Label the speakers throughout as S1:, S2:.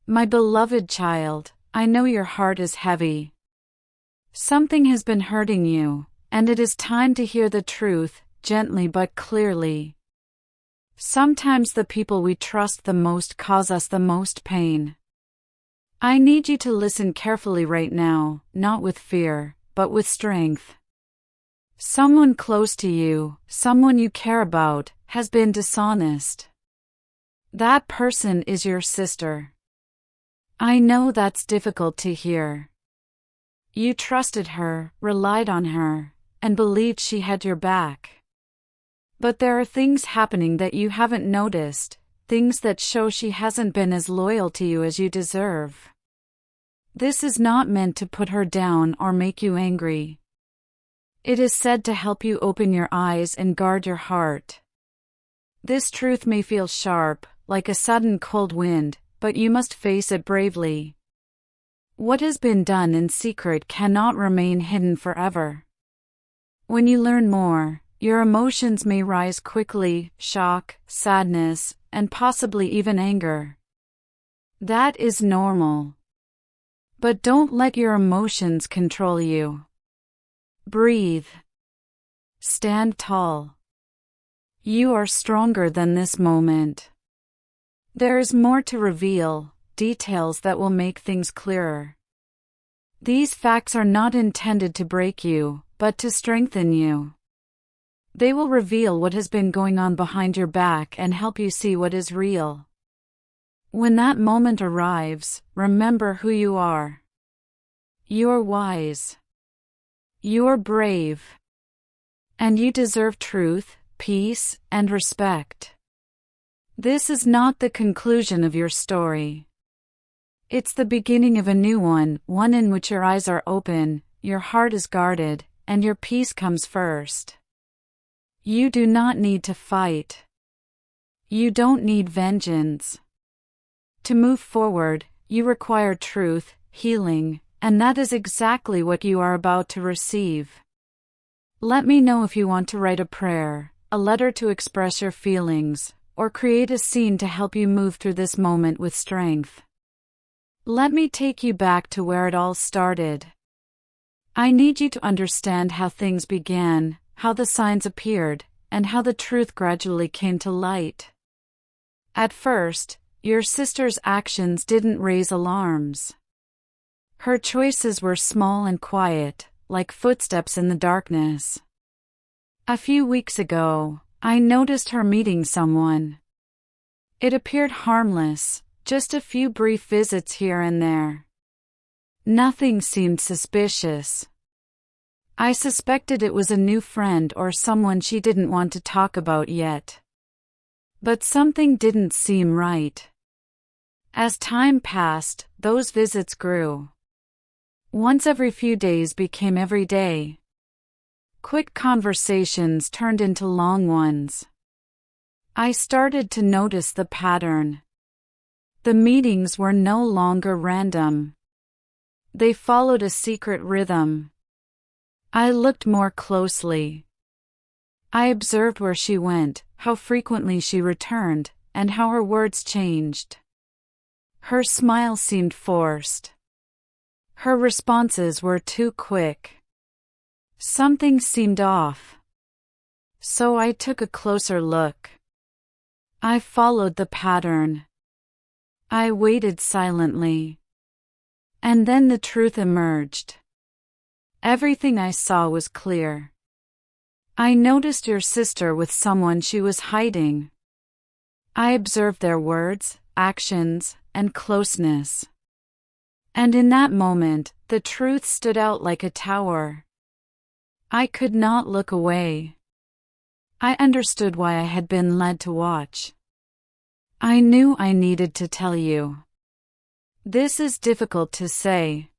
S1: My beloved child, I know your heart is heavy. Something has been hurting you, and it is time to hear the truth, gently but clearly. Sometimes the people we trust the most cause us the most pain. I need you to listen carefully right now, not with fear, but with strength. Someone close to you, someone you care about, has been dishonest. That person is your sister. I know that's difficult to hear. You trusted her, relied on her, and believed she had your back. But there are things happening that you haven't noticed, things that show she hasn't been as loyal to you as you deserve. This is not meant to put her down or make you angry. It is said to help you open your eyes and guard your heart. This truth may feel sharp, like a sudden cold wind, but you must face it bravely. What has been done in secret cannot remain hidden forever. When you learn more, your emotions may rise quickly: shock, sadness, and possibly even anger. That is normal. But don't let your emotions control you. Breathe. Stand tall. You are stronger than this moment. There is more to reveal, details that will make things clearer. These facts are not intended to break you, but to strengthen you. They will reveal what has been going on behind your back and help you see what is real. When that moment arrives, remember who you are. You're wise. You're brave. And you deserve truth, peace, and respect. This is not the conclusion of your story. It's the beginning of a new one in which your eyes are open, your heart is guarded, and your peace comes first. You do not need to fight. You don't need vengeance. To move forward, you require truth, healing, and that is exactly what you are about to receive. Let me know if you want to write a prayer, a letter to express your feelings, or create a scene to help you move through this moment with strength. Let me take you back to where it all started. I need you to understand how things began, how the signs appeared, and how the truth gradually came to light. At first, your sister's actions didn't raise alarms. Her choices were small and quiet, like footsteps in the darkness. A few weeks ago, I noticed her meeting someone. It appeared harmless, just a few brief visits here and there. Nothing seemed suspicious. I suspected it was a new friend or someone she didn't want to talk about yet. But something didn't seem right. As time passed, those visits grew. Once every few days became every day. Quick conversations turned into long ones. I started to notice the pattern. The meetings were no longer random. They followed a secret rhythm. I looked more closely. I observed where she went, how frequently she returned, and how her words changed. Her smile seemed forced. Her responses were too quick. Something seemed off. So I took a closer look. I followed the pattern. I waited silently. And then the truth emerged. Everything I saw was clear. I noticed your sister with someone she was hiding. I observed their words, actions, and closeness. And in that moment, the truth stood out like a tower. I could not look away. I understood why I had been led to watch. I knew I needed to tell you. This is difficult to say.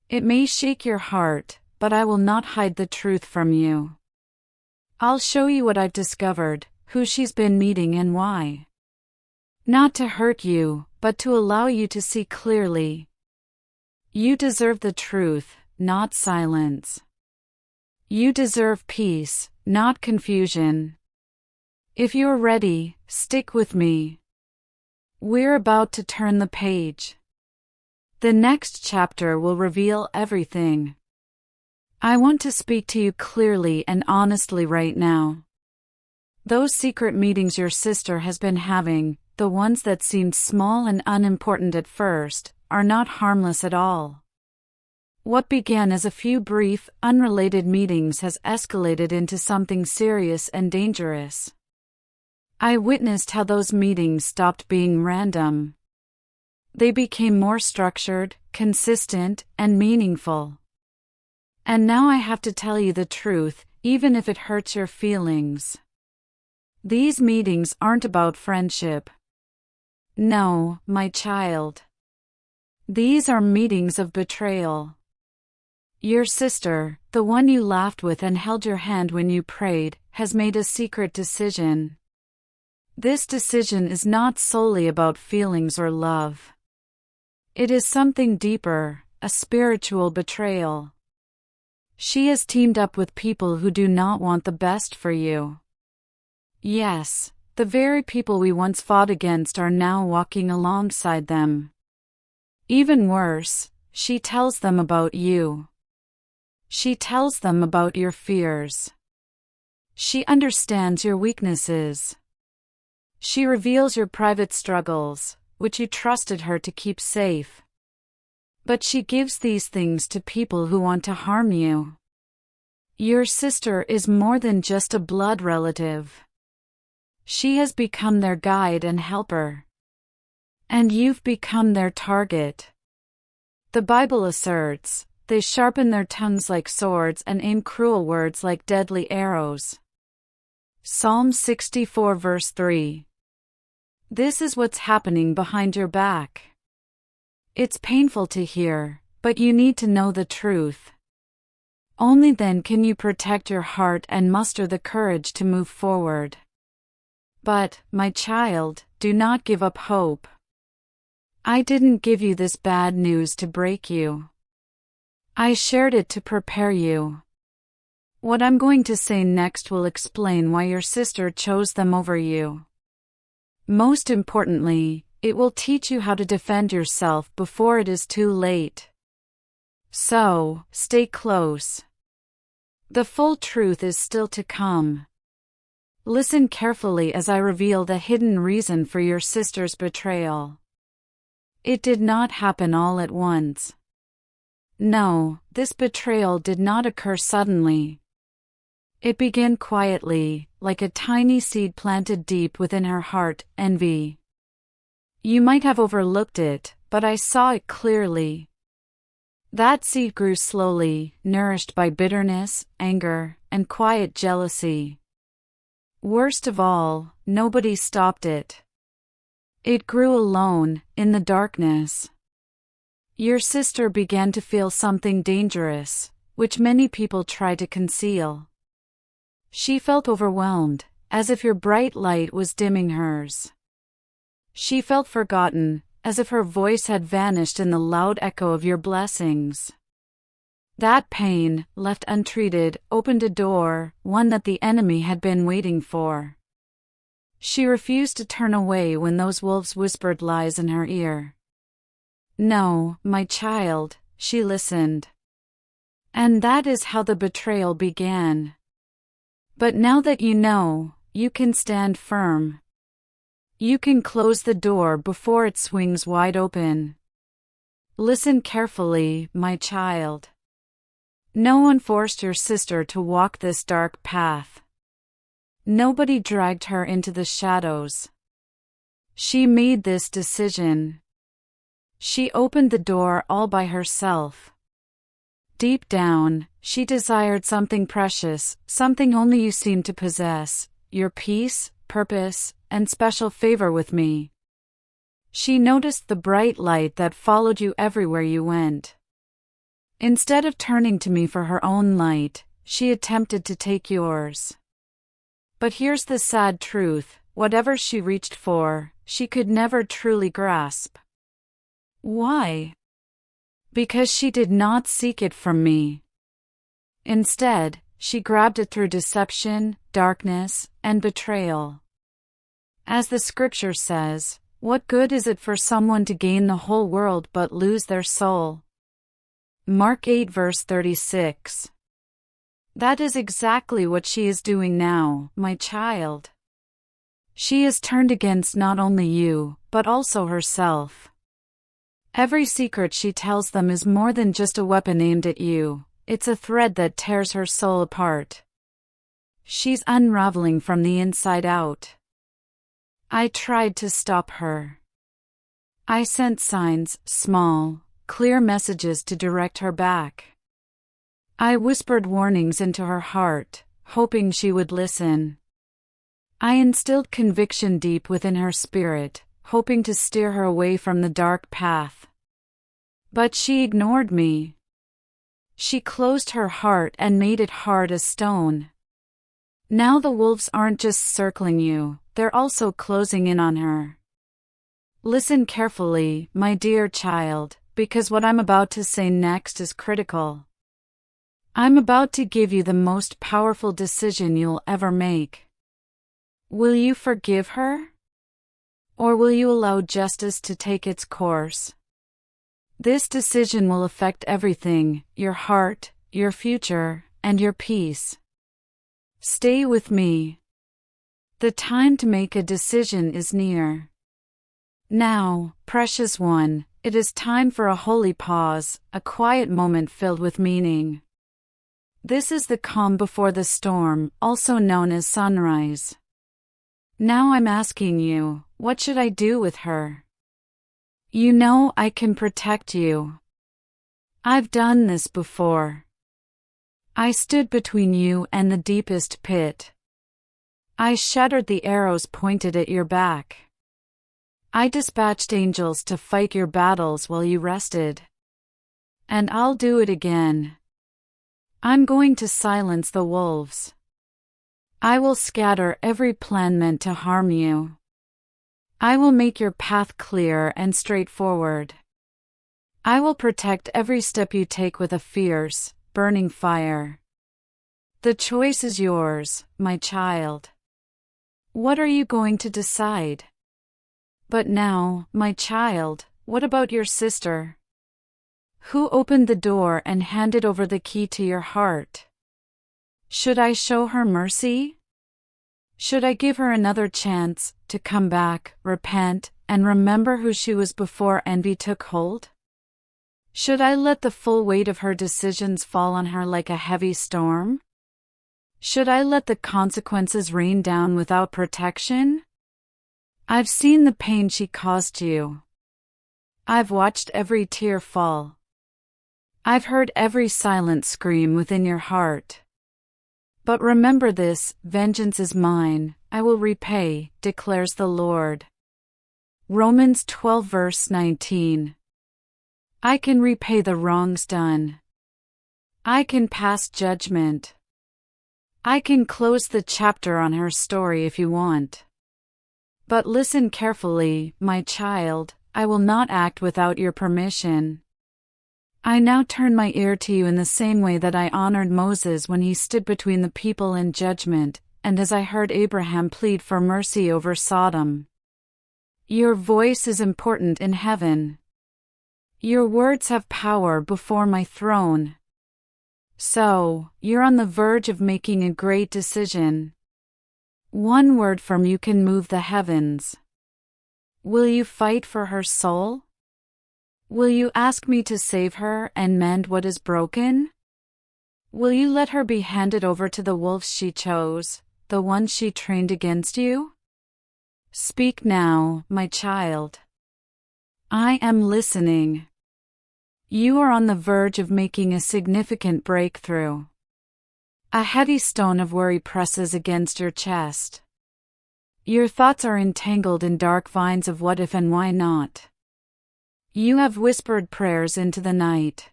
S1: It may shake your heart, but I will not hide the truth from you. I'll show you what I've discovered, who she's been meeting and why. Not to hurt you, but to allow you to see clearly. You deserve the truth, not silence. You deserve peace, not confusion. If you're ready, stick with me. We're about to turn the page. The next chapter will reveal everything. I want to speak to you clearly and honestly right now. Those secret meetings your sister has been having, the ones that seemed small and unimportant at first, are not harmless at all. What began as a few brief, unrelated meetings has escalated into something serious and dangerous. I witnessed how those meetings stopped being random. They became more structured, consistent, and meaningful. And now I have to tell you the truth, even if it hurts your feelings. These meetings aren't about friendship. No, my child. These are meetings of betrayal. Your sister, the one you laughed with and held your hand when you prayed, has made a secret decision. This decision is not solely about feelings or love. It is something deeper, a spiritual betrayal. She has teamed up with people who do not want the best for you. Yes, the very people we once fought against are now walking alongside them. Even worse, she tells them about you. She tells them about your fears. She understands your weaknesses. She reveals your private struggles, which you trusted her to keep safe. But she gives these things to people who want to harm you. Your sister is more than just a blood relative. She has become their guide and helper. And you've become their target. The Bible asserts, they sharpen their tongues like swords and aim cruel words like deadly arrows. Psalm 64 verse 3. This is what's happening behind your back. It's painful to hear, but you need to know the truth. Only then can you protect your heart and muster the courage to move forward. But, my child, do not give up hope. I didn't give you this bad news to break you. I shared it to prepare you. What I'm going to say next will explain why your sister chose them over you. Most importantly, it will teach you how to defend yourself before it is too late. So, stay close. The full truth is still to come. Listen carefully as I reveal the hidden reason for your sister's betrayal. It did not happen all at once. No, this betrayal did not occur suddenly. It began quietly, like a tiny seed planted deep within her heart, envy. You might have overlooked it, but I saw it clearly. That seed grew slowly, nourished by bitterness, anger, and quiet jealousy. Worst of all, nobody stopped it. It grew alone, in the darkness. Your sister began to feel something dangerous, which many people try to conceal. She felt overwhelmed, as if your bright light was dimming hers. She felt forgotten, as if her voice had vanished in the loud echo of your blessings. That pain, left untreated, opened a door, one that the enemy had been waiting for. She refused to turn away when those wolves whispered lies in her ear. No, my child, she listened. And that is how the betrayal began. But now that you know, you can stand firm. You can close the door before it swings wide open. Listen carefully, my child. No one forced your sister to walk this dark path. Nobody dragged her into the shadows. She made this decision. She opened the door all by herself. Deep down, she desired something precious, something only you seem to possess, your peace, purpose, and special favor with me. She noticed the bright light that followed you everywhere you went. Instead of turning to me for her own light, she attempted to take yours. But here's the sad truth, whatever she reached for, she could never truly grasp. Why? Because she did not seek it from me. Instead, she grabbed it through deception, darkness, and betrayal. As the scripture says, What good is it for someone to gain the whole world but lose their soul? Mark 8 verse 36. That is exactly what she is doing now, my child. She is turned against not only you, but also herself. Every secret she tells them is more than just a weapon aimed at you, it's a thread that tears her soul apart. She's unraveling from the inside out. I tried to stop her. I sent signs, small, clear messages to direct her back. I whispered warnings into her heart, hoping she would listen. I instilled conviction deep within her spirit, hoping to steer her away from the dark path. But she ignored me. She closed her heart and made it hard as stone. Now the wolves aren't just circling you, they're also closing in on her. Listen carefully, my dear child, because what I'm about to say next is critical. I'm about to give you the most powerful decision you'll ever make. Will you forgive her? Or will you allow justice to take its course? This decision will affect everything, your heart, your future, and your peace. Stay with me. The time to make a decision is near. Now, precious one, it is time for a holy pause, a quiet moment filled with meaning. This is the calm before the storm, also known as sunrise. Now I'm asking you, what should I do with her? You know I can protect you. I've done this before. I stood between you and the deepest pit. I shattered the arrows pointed at your back. I dispatched angels to fight your battles while you rested. And I'll do it again. I'm going to silence the wolves. I will scatter every plan meant to harm you. I will make your path clear and straightforward. I will protect every step you take with a fierce, burning fire. The choice is yours, my child. What are you going to decide? But now, my child, what about your sister? Who opened the door and handed over the key to your heart? Should I show her mercy? Should I give her another chance to come back, repent, and remember who she was before envy took hold? Should I let the full weight of her decisions fall on her like a heavy storm? Should I let the consequences rain down without protection? I've seen the pain she caused you. I've watched every tear fall. I've heard every silent scream within your heart. But remember this, vengeance is mine, I will repay, declares the Lord. Romans 12 verse 19. I can repay the wrongs done. I can pass judgment. I can close the chapter on her story if you want. But listen carefully, my child, I will not act without your permission. I now turn my ear to you in the same way that I honored Moses when he stood between the people in judgment, and as I heard Abraham plead for mercy over Sodom. Your voice is important in heaven. Your words have power before my throne. So, you're on the verge of making a great decision. One word from you can move the heavens. Will you fight for her soul? Will you ask me to save her and mend what is broken? Will you let her be handed over to the wolves she chose, the ones she trained against you? Speak now, my child. I am listening. You are on the verge of making a significant breakthrough. A heavy stone of worry presses against your chest. Your thoughts are entangled in dark vines of what if and why not. You have whispered prayers into the night.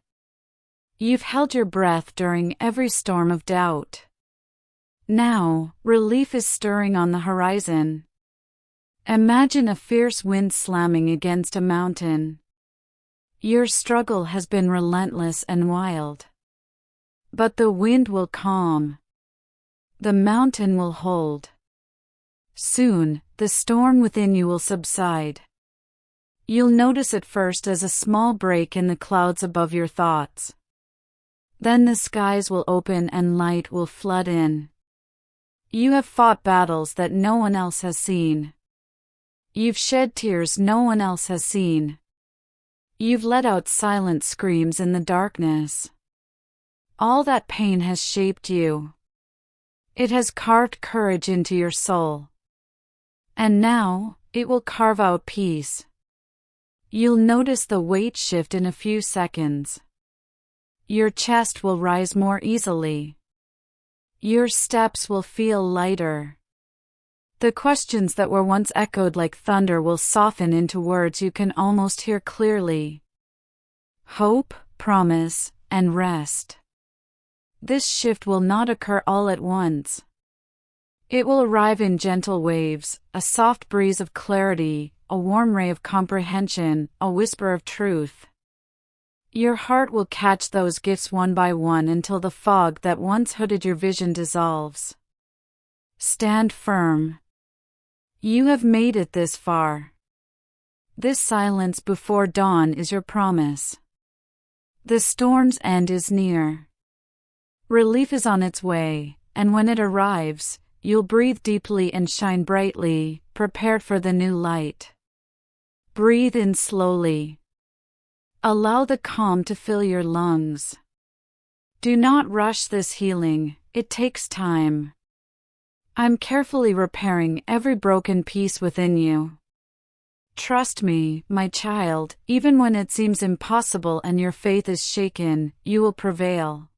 S1: You've held your breath during every storm of doubt. Now, relief is stirring on the horizon. Imagine a fierce wind slamming against a mountain. Your struggle has been relentless and wild. But the wind will calm. The mountain will hold. Soon, the storm within you will subside. You'll notice it first as a small break in the clouds above your thoughts. Then the skies will open and light will flood in. You have fought battles that no one else has seen. You've shed tears no one else has seen. You've let out silent screams in the darkness. All that pain has shaped you. It has carved courage into your soul. And now, it will carve out peace. You'll notice the weight shift in a few seconds. Your chest will rise more easily. Your steps will feel lighter. The questions that were once echoed like thunder will soften into words you can almost hear clearly. Hope, promise, and rest. This shift will not occur all at once. It will arrive in gentle waves, a soft breeze of clarity, a warm ray of comprehension, a whisper of truth. Your heart will catch those gifts one by one until the fog that once hooded your vision dissolves. Stand firm. You have made it this far. This silence before dawn is your promise. The storm's end is near. Relief is on its way, and when it arrives, you'll breathe deeply and shine brightly, prepared for the new light. Breathe in slowly. Allow the calm to fill your lungs. Do not rush this healing, it takes time. I'm carefully repairing every broken piece within you. Trust me, my child, even when it seems impossible and your faith is shaken, you will prevail.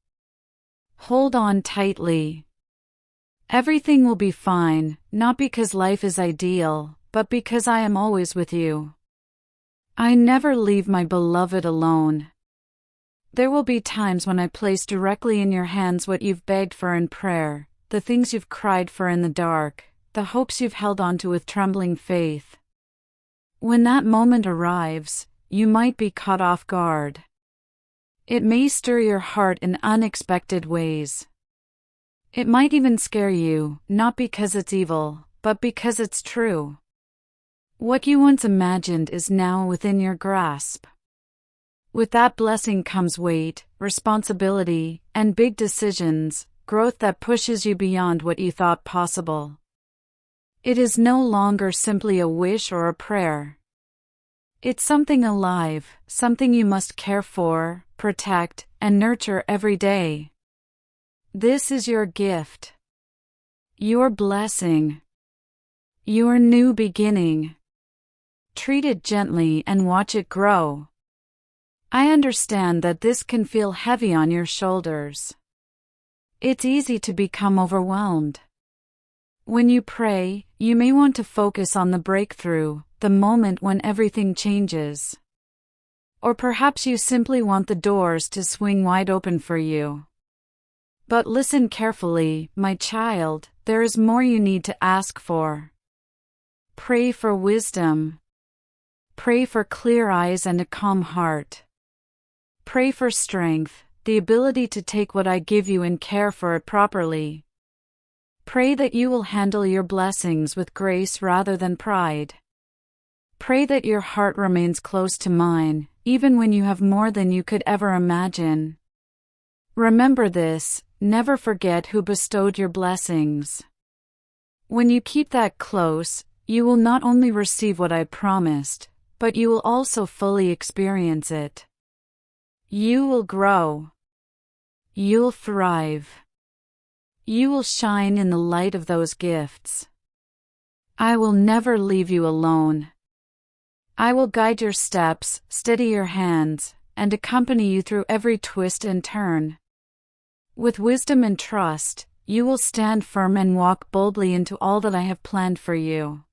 S1: Hold on tightly. Everything will be fine, not because life is ideal, but because I am always with you. I never leave my beloved alone. There will be times when I place directly in your hands what you've begged for in prayer, the things you've cried for in the dark, the hopes you've held on to with trembling faith. When that moment arrives, you might be caught off guard. It may stir your heart in unexpected ways. It might even scare you, not because it's evil, but because it's true. What you once imagined is now within your grasp. With that blessing comes weight, responsibility, and big decisions, growth that pushes you beyond what you thought possible. It is no longer simply a wish or a prayer. It's something alive, something you must care for, protect, and nurture every day. This is your gift. Your blessing. Your new beginning. Treat it gently and watch it grow. I understand that this can feel heavy on your shoulders. It's easy to become overwhelmed. When you pray, you may want to focus on the breakthrough, the moment when everything changes. Or perhaps you simply want the doors to swing wide open for you. But listen carefully, my child, there is more you need to ask for. Pray for wisdom. Pray for clear eyes and a calm heart. Pray for strength, the ability to take what I give you and care for it properly. Pray that you will handle your blessings with grace rather than pride. Pray that your heart remains close to mine, even when you have more than you could ever imagine. Remember this, never forget who bestowed your blessings. When you keep that close, you will not only receive what I promised, but you will also fully experience it. You will grow. You'll thrive. You will shine in the light of those gifts. I will never leave you alone. I will guide your steps, steady your hands, and accompany you through every twist and turn. With wisdom and trust, you will stand firm and walk boldly into all that I have planned for you.